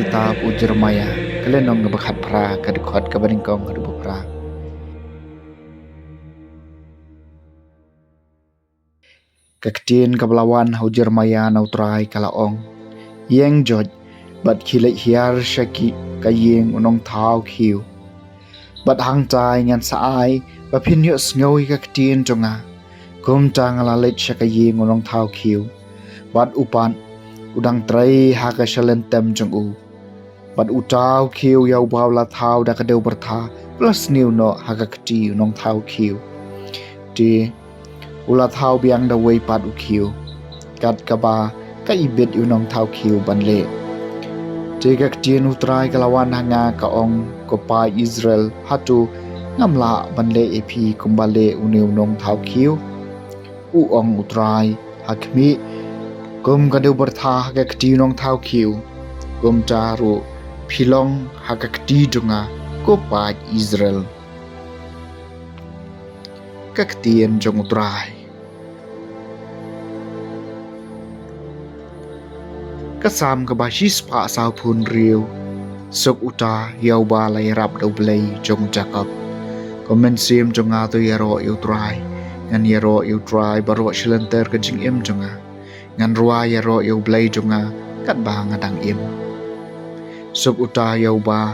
kitab u Jeremia kelenong ngebakhat pra kadukot kabaningkong kadubu pra. Kaktin kablawan hau Jeremia nautrai kalaong. Yeng jod bat khilek hiar syaki kayeng unong thau khiu. Bat hang cai ngan saai bapin yuk ngoi kaktin jonga. Kum tang lalit syakayeng unong thau khiu. Bat upan udang trai haka shalentem jong u. Bat utau khiu yau bau la thau da kadeu bertha plus niu no haka kti unong thau khiu. Di ula thau biang da wei pat u khiu. Kat kaba ka ibit unong thau khiu ban le. Jika ketien utrai kalawan hanga kaong kopai Israel hatu ngamla banle epi kumbale unong thau khiu. Uong utrai hakmi kum kadeu bertha haka kti unong thau khiu. Kum caru pilong haka kti dunga kopai Israel. Kaketien jong utrai. Kasam kabashis pa sa pun riu sok uta yau ba lai rap do blai jong Jacob komensim jong atu yaro utrai ngan yaro utrai baro shlenter ka jing im jonga ngan ruwa yaro yu blai jonga kat ba ngadang im sok uta yau ba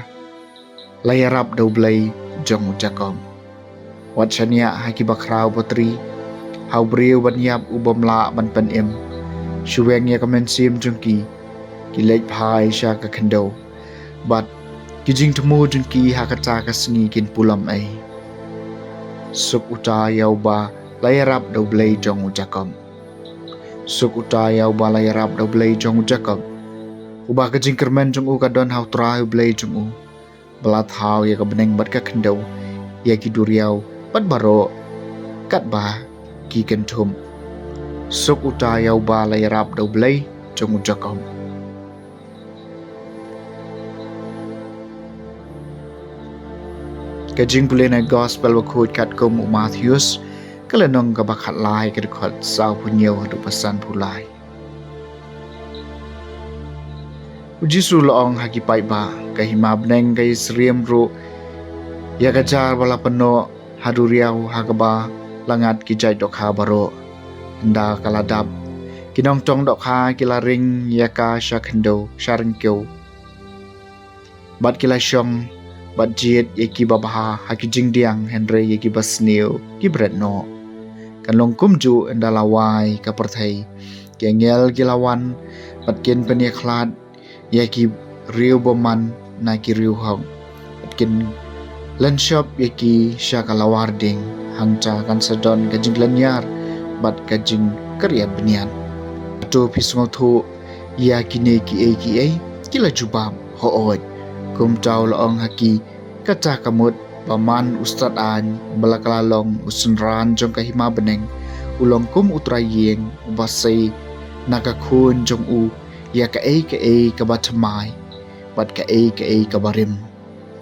lai rap do blai jong Jacob wat chania haki bakrau potri hau briu ban yap ubom la ban pen im Shuweng ya kemensim jengki kilek pai sya ka kendo bat kijing temu jengki hakata ka sengi kin pulam ai suk uta yau ba layarap do blai jong Jacob suk uta yau ba layarap do blai jong Jacob uba kijing kermen jong u ka don hau tra blai jong u balat hau ya ka beneng bat ka kendo ya ki duriau bat baro kat ba ki kentum Suk uta yau ba lai rap do blai jong Jacob. Kajing pulena gospel wakut kat kum Matthews kalenong kabakhat lai kadukot sau punyo hadu pesan pulai. Ujisu loong haki pai ba kahima bneng kai sriem ru ya kajar bala peno hadu riau hakaba langat kijai dokha baro. Nda kaladap kinong tong dok ha kilaring yaka syakendo syarengkyo bat kila syong bat jit yaki babaha haki jingdiang henry yaki basneo kibret no kanlong kumju nda lawai kaperthai kengel kilawan bat kin peniaklat yaki riu boman na ki riu hong bat kin lenshop yaki syakalawarding hangca kan sedon kajing lanyar bat kajing karya benian to pisngo thu ya kine ki kila jubam hoot kum taw laong haki kata kamut paman ustad an balakalalong usunran jong kahima beneng ulong kum utrayeng ubasay nakakun jong u ya ka kabatamay bat ka kabarim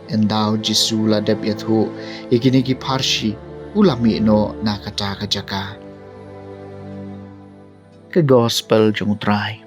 endaw jisu ladab yathu ikini ki parshi ulami no nakata kajaka ke gospel jong utrai